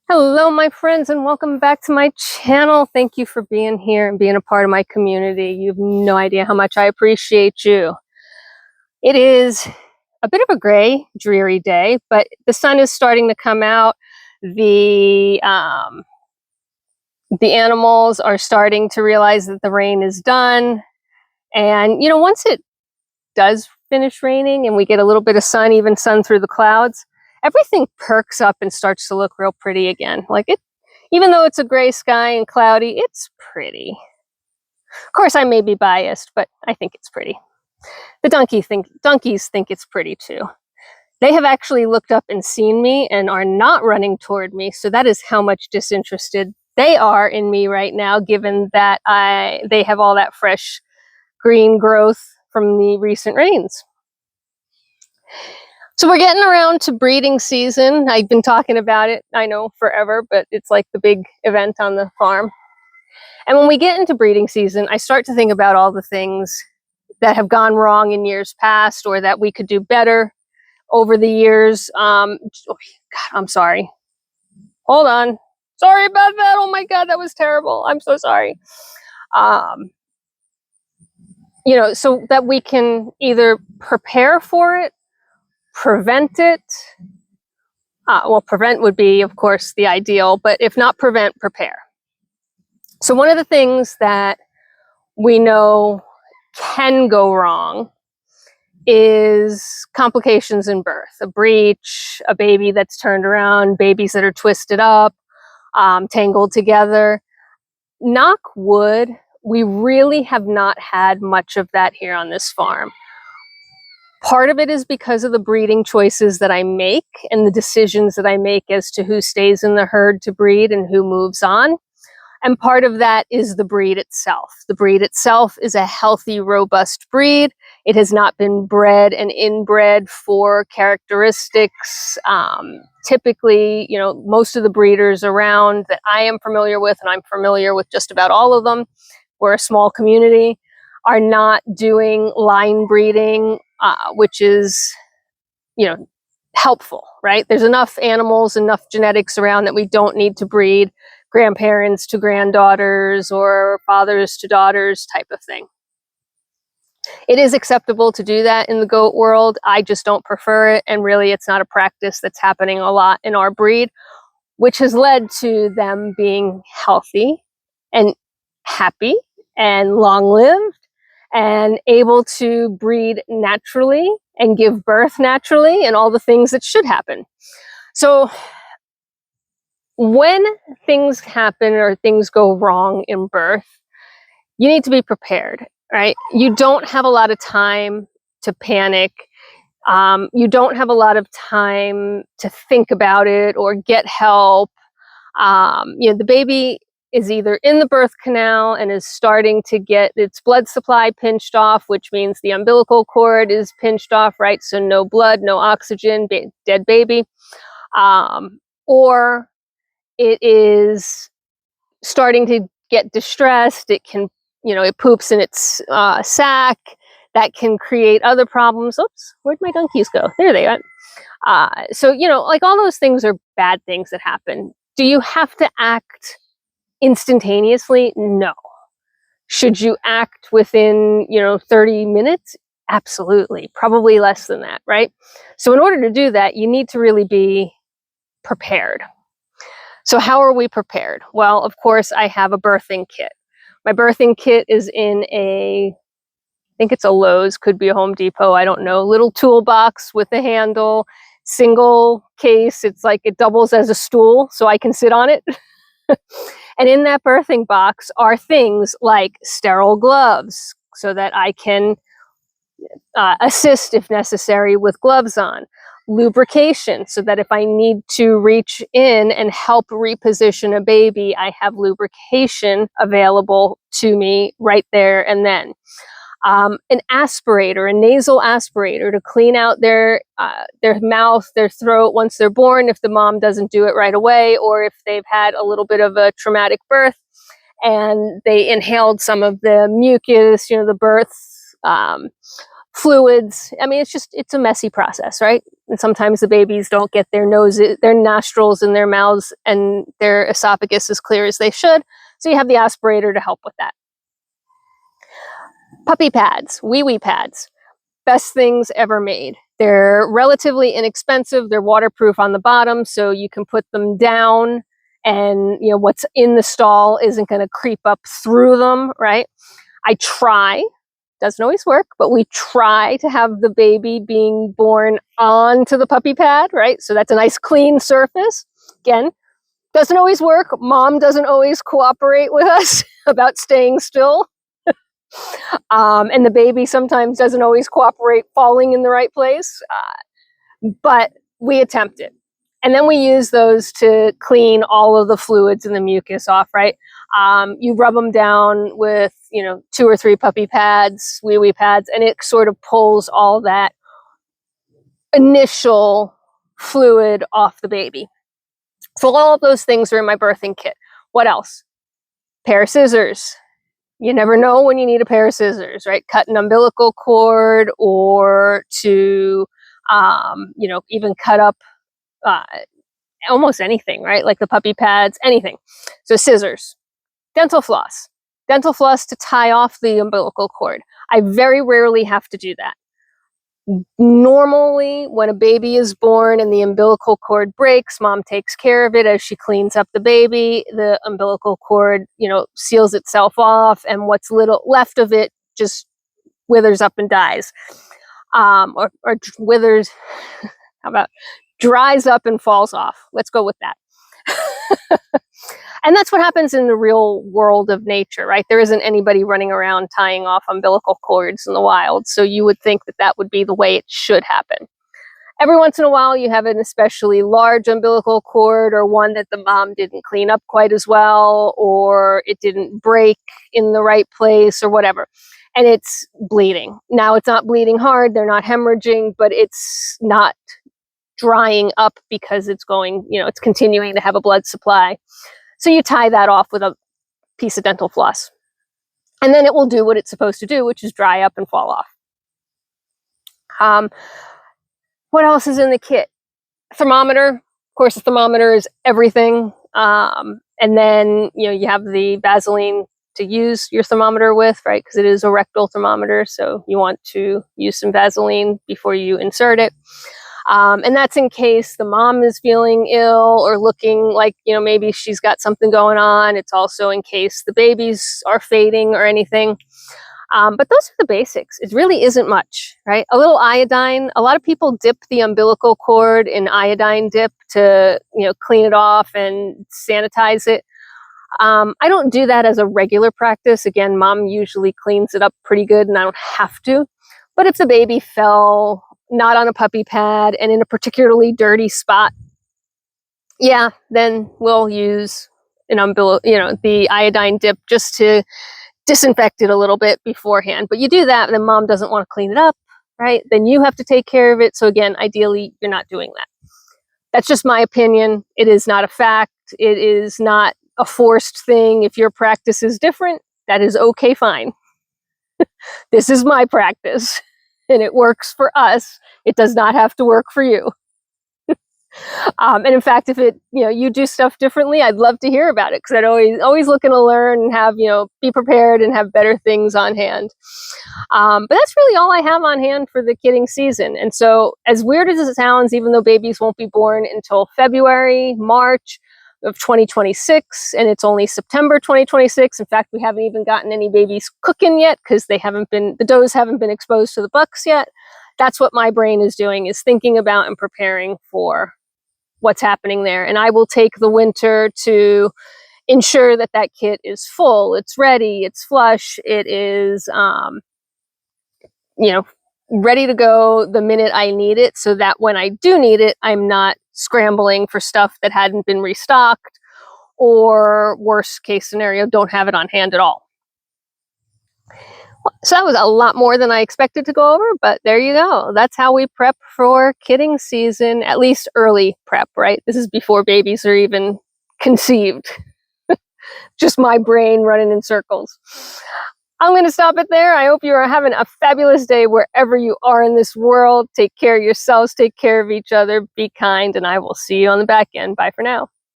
Hello, my friends, and welcome back to my channel. Thank you for being here and being a part of my community. You have no idea how much I appreciate you. It is a bit of a gray, dreary day, but the sun is starting to come out. The animals are starting to realize that the rain is done. And, once it does finish raining and we get a little bit of sun, even sun through the clouds, everything perks up and starts to look real pretty again. Even though it's a gray sky and cloudy, it's pretty. Of course, I may be biased, but I think it's pretty. The donkeys think it's pretty too. They have actually looked up and seen me and are not running toward me, so that is how much disinterested they are in me right now, given that they have all that fresh green growth from the recent rains. So we're getting around to breeding season. I've been talking about it, I know, forever, but it's like the big event on the farm. And when we get into breeding season, I start to think about all the things that have gone wrong in years past or that we could do better over the years. God, I'm sorry. Hold on. Sorry about that. Oh my God, that was terrible. I'm so sorry. So that we can either prepare for it, prevent it. Well, prevent would be, of course, the ideal, but if not prevent, prepare. So one of the things that we know can go wrong is complications in birth, a breech, a baby that's turned around, babies that are twisted up, tangled together. Knock wood, we really have not had much of that here on this farm. Part of it is because of the breeding choices that I make and the decisions that I make as to who stays in the herd to breed and who moves on. And part of that is the breed itself. The breed itself is a healthy, robust breed. It has not been bred and inbred for characteristics. Typically, most of the breeders around that I am familiar with, and I'm familiar with just about all of them, we're a small community, are not doing line breeding, which is, helpful, right? There's enough animals, enough genetics around that we don't need to breed grandparents to granddaughters or fathers to daughters type of thing. It is acceptable to do that in the goat world. I just don't prefer it. And really, it's not a practice that's happening a lot in our breed, which has led to them being healthy and happy and long-lived and able to breed naturally and give birth naturally and all the things that should happen. So when things happen or things go wrong in birth, you need to be prepared, right? You don't have a lot of time to panic. You don't have a lot of time to think about it or get help. The baby is either in the birth canal and is starting to get its blood supply pinched off, which means the umbilical cord is pinched off, right? So no blood, no oxygen, dead baby. Or it is starting to get distressed. It can, it poops in its sac. That can create other problems. Oops, where'd my donkeys go? There they are. So, all those things are bad things that happen. Do you have to act instantaneously? No. Should you act within, 30 minutes? Absolutely. Probably less than that, right? So in order to do that, you need to really be prepared. So how are we prepared? Well, of course, I have a birthing kit. My birthing kit is in I think it's a Lowe's, could be a Home Depot, I don't know, little toolbox with a handle, single case. It's like it doubles as a stool so I can sit on it. And in that birthing box are things like sterile gloves so that I can assist if necessary with gloves on. Lubrication, so that if I need to reach in and help reposition a baby, I have lubrication available to me right there and then. An aspirator, a nasal aspirator to clean out their mouth, their throat once they're born, if the mom doesn't do it right away, or if they've had a little bit of a traumatic birth and they inhaled some of the mucus, the birth fluids. I mean, it's a messy process, right? And sometimes the babies don't get their noses, their nostrils and their mouths and their esophagus as clear as they should. So you have the aspirator to help with that. Puppy pads, wee-wee pads, best things ever made. They're relatively inexpensive. They're waterproof on the bottom, so you can put them down and what's in the stall isn't going to creep up through them, right? I try. Doesn't always work, but we try to have the baby being born onto the puppy pad, right? So that's a nice clean surface. Again, doesn't always work. Mom doesn't always cooperate with us about staying still. And the baby sometimes doesn't always cooperate falling in the right place, but we attempt it. And then we use those to clean all of the fluids and the mucus off, right? You rub them down with, 2 or 3 puppy pads, wee-wee pads, and it sort of pulls all that initial fluid off the baby. So all of those things are in my birthing kit. What else? Pair of scissors. You never know when you need a pair of scissors, right? Cut an umbilical cord or to, even cut up almost anything, right? Like the puppy pads, anything. So scissors. Dental floss. Dental floss to tie off the umbilical cord. I very rarely have to do that. Normally, when a baby is born and the umbilical cord breaks, mom takes care of it as she cleans up the baby. The umbilical cord, seals itself off, and what's little left of it just withers up and dies. Or withers, how about dries up and falls off? Let's go with that. And that's what happens in the real world of nature, right? There isn't anybody running around tying off umbilical cords in the wild. So you would think that that would be the way it should happen. Every once in a while, you have an especially large umbilical cord or one that the mom didn't clean up quite as well, or it didn't break in the right place or whatever. And it's bleeding. Now, it's not bleeding hard. They're not hemorrhaging, but it's not drying up because it's going, it's continuing to have a blood supply. So you tie that off with a piece of dental floss. And then it will do what it's supposed to do, which is dry up and fall off. What else is in the kit? Thermometer. Of course, the thermometer is everything. And then, you have the Vaseline to use your thermometer with, right? Because it is a rectal thermometer. So you want to use some Vaseline before you insert it. And that's in case the mom is feeling ill or looking like, maybe she's got something going on. It's also in case the babies are fading or anything. But those are the basics. It really isn't much, right? A little iodine. A lot of people dip the umbilical cord in iodine dip to, clean it off and sanitize it. I don't do that as a regular practice. Again, mom usually cleans it up pretty good and I don't have to. But if the baby fell not on a puppy pad and in a particularly dirty spot, then we'll use an the iodine dip just to disinfect it a little bit beforehand. But you do that, and then mom doesn't want to clean it up, right? Then you have to take care of it. So again, ideally, you're not doing that. That's just my opinion. It is not a fact. It is not a forced thing. If your practice is different, that is okay, fine. This is my practice. And it works for us. It does not have to work for you. And in fact, if you do stuff differently, I'd love to hear about it because I'd always looking to learn and have, be prepared and have better things on hand. But that's really all I have on hand for the kidding season. And so as weird as it sounds, even though babies won't be born until February, March of 2026, and it's only September 2026. In fact, we haven't even gotten any babies cooking yet because the does haven't been exposed to the bucks yet. That's what my brain is doing, is thinking about and preparing for what's happening there. And I will take the winter to ensure that that kit is full, it's ready, it's flush, it is, ready to go the minute I need it, so that when I do need it, I'm not scrambling for stuff that hadn't been restocked, or worst case scenario, don't have it on hand at all. So that was a lot more than I expected to go over, but there you go. That's how we prep for kidding season, at least early prep, right? This is before babies are even conceived. Just my brain running in circles. I'm going to stop it there. I hope you are having a fabulous day wherever you are in this world. Take care of yourselves, take care of each other, be kind, and I will see you on the back end. Bye for now.